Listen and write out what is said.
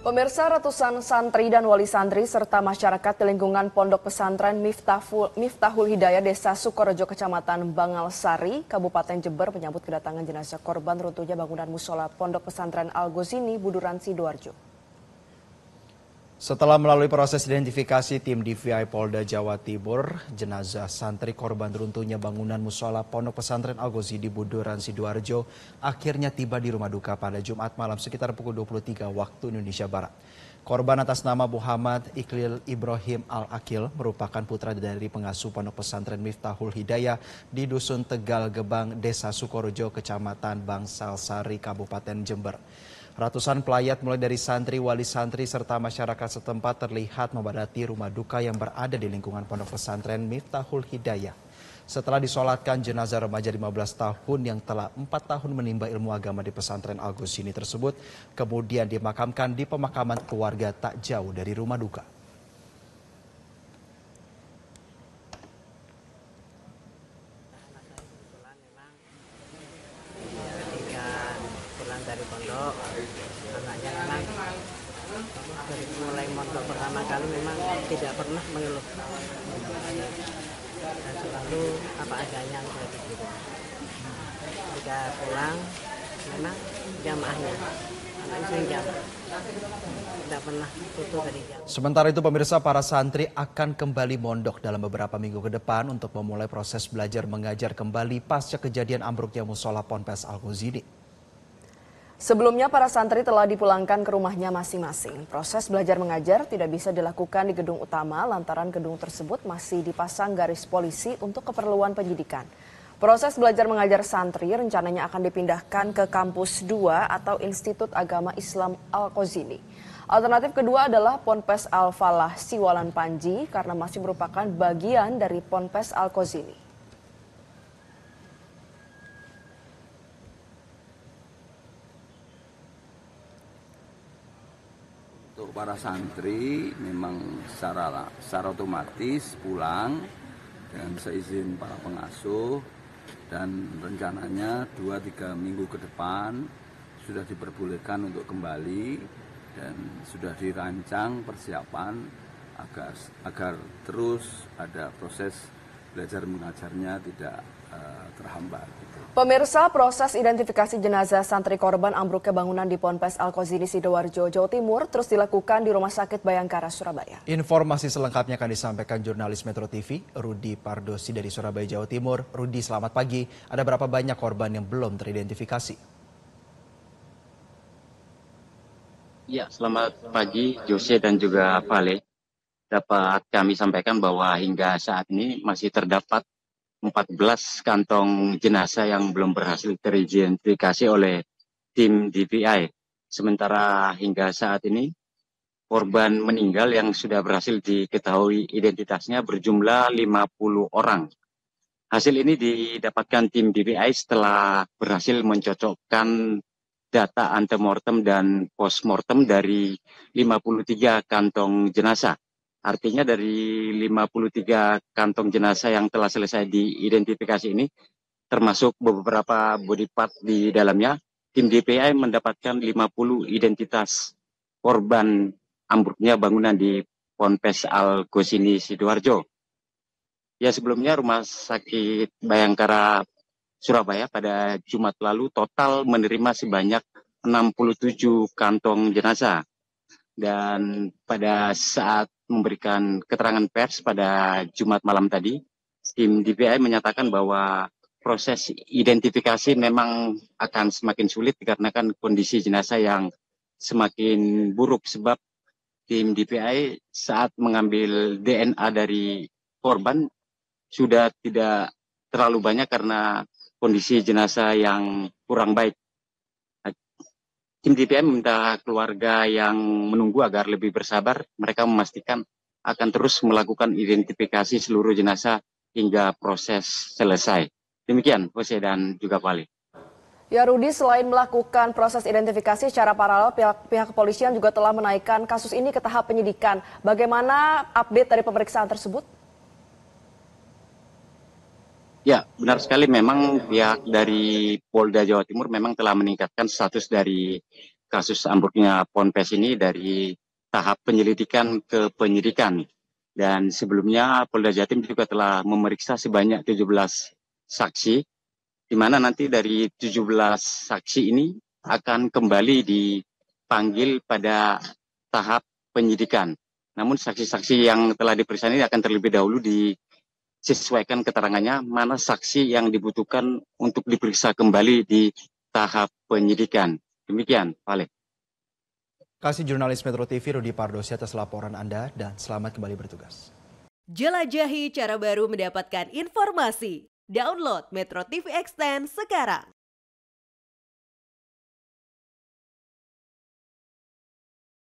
Pemirsa, ratusan santri dan wali santri serta masyarakat di lingkungan Pondok Pesantren Miftahul Hidayah Desa Sukorejo Kecamatan Bangalsari, Kabupaten Jember menyambut kedatangan jenazah korban runtuhnya bangunan musola Pondok Pesantren Al-Ghazini, Buduran, Sidoarjo. Setelah melalui proses identifikasi tim DVI Polda Jawa Timur, jenazah santri korban runtuhnya bangunan musola Pondok Pesantren Al-Ghazini Buduran Sidoarjo akhirnya tiba di rumah duka pada Jumat malam sekitar pukul 23 waktu Indonesia Barat. Korban atas nama Muhammad Iqlil Ibrahim Al-Akil merupakan putra dari pengasuh Pondok Pesantren Miftahul Hidayah di Dusun Tegal Gebang, Desa Sukorejo, Kecamatan Bangalsari, Kabupaten Jember. Ratusan pelayat mulai dari santri, wali santri, serta masyarakat setempat terlihat memadati rumah duka yang berada di lingkungan Pondok Pesantren Miftahul Hidayah. Setelah disolatkan, jenazah remaja 15 tahun yang telah 4 tahun menimba ilmu agama di pesantren Al-Ghazini tersebut kemudian dimakamkan di pemakaman keluarga tak jauh dari rumah duka. Dari pondok, anaknya memang dari mulai mondok pertama kali memang tidak pernah mengeluh dan selalu apa adanya jadi gitu. Jika pulang memang jamaahnya anaknya sering jamaah, tidak pernah putus dari jamaah. Sementara itu pemirsa, para santri akan kembali mondok dalam beberapa minggu ke depan untuk memulai proses belajar mengajar kembali pasca kejadian ambruknya musola Ponpes Al-Ghazini. Sebelumnya para santri telah dipulangkan ke rumahnya masing-masing. Proses belajar mengajar tidak bisa dilakukan di gedung utama lantaran gedung tersebut masih dipasang garis polisi untuk keperluan penyidikan. Proses belajar mengajar santri rencananya akan dipindahkan ke kampus 2 atau Institut Agama Islam Al-Ghazini. Alternatif kedua adalah Ponpes Al-Falah Siwalan Panji karena masih merupakan bagian dari Ponpes Al-Ghazini. Untuk para santri memang secara otomatis pulang dengan seizin para pengasuh dan rencananya 2-3 minggu ke depan sudah diperbolehkan untuk kembali dan sudah dirancang persiapan agar terus ada proses belajar mengajarnya tidak terhambat. Pemirsa, proses identifikasi jenazah santri korban ambruknya bangunan di Ponpes Al-Ghazini Sidoarjo, Jawa Timur terus dilakukan di Rumah Sakit Bayangkara, Surabaya. Informasi selengkapnya akan disampaikan jurnalis Metro TV, Rudi Pardosi dari Surabaya, Jawa Timur. Rudi, selamat pagi. Ada berapa banyak korban yang belum teridentifikasi? Ya, selamat pagi Jose dan juga Vale. Dapat kami sampaikan bahwa hingga saat ini masih terdapat 14 kantong jenazah yang belum berhasil teridentifikasi oleh tim DVI. Sementara hingga saat ini korban meninggal yang sudah berhasil diketahui identitasnya berjumlah 50 orang. Hasil ini didapatkan tim DVI setelah berhasil mencocokkan data antemortem dan postmortem dari 53 kantong jenazah. Artinya dari 53 kantong jenazah yang telah selesai diidentifikasi ini, termasuk beberapa body part di dalamnya, tim DPI mendapatkan 50 identitas korban ambruknya bangunan di Ponpes Al-Ghazini Sidoarjo. Ya, sebelumnya Rumah Sakit Bayangkara Surabaya pada Jumat lalu total menerima sebanyak 67 kantong jenazah. Dan pada saat memberikan keterangan pers pada Jumat malam tadi, tim DPI menyatakan bahwa proses identifikasi memang akan semakin sulit dikarenakan kondisi jenazah yang semakin buruk, sebab tim DPI saat mengambil DNA dari korban sudah tidak terlalu banyak karena kondisi jenazah yang kurang baik. Tim DPI meminta keluarga yang menunggu agar lebih bersabar. Mereka memastikan akan terus melakukan identifikasi seluruh jenazah hingga proses selesai. Demikian, Jose dan juga Vali. Ya Rudi, selain melakukan proses identifikasi secara paralel, pihak kepolisian juga telah menaikkan kasus ini ke tahap penyidikan. Bagaimana update dari pemeriksaan tersebut? Ya, benar sekali, memang pihak dari Polda Jawa Timur memang telah meningkatkan status dari kasus ambruknya Ponpes ini dari tahap penyelidikan ke penyidikan. Dan sebelumnya Polda Jatim juga telah memeriksa sebanyak 17 saksi, di mana nanti dari 17 saksi ini akan kembali dipanggil pada tahap penyidikan. Namun saksi-saksi yang telah diperiksa ini akan terlebih dahulu disesuaikan keterangannya mana saksi yang dibutuhkan untuk diperiksa kembali di tahap penyidikan. Demikian, Pak Ale. Kasih jurnalis Metro TV Rudi Pardosi atas laporan Anda dan selamat kembali bertugas. Jelajahi cara baru mendapatkan informasi. Download Metro TV Extend sekarang.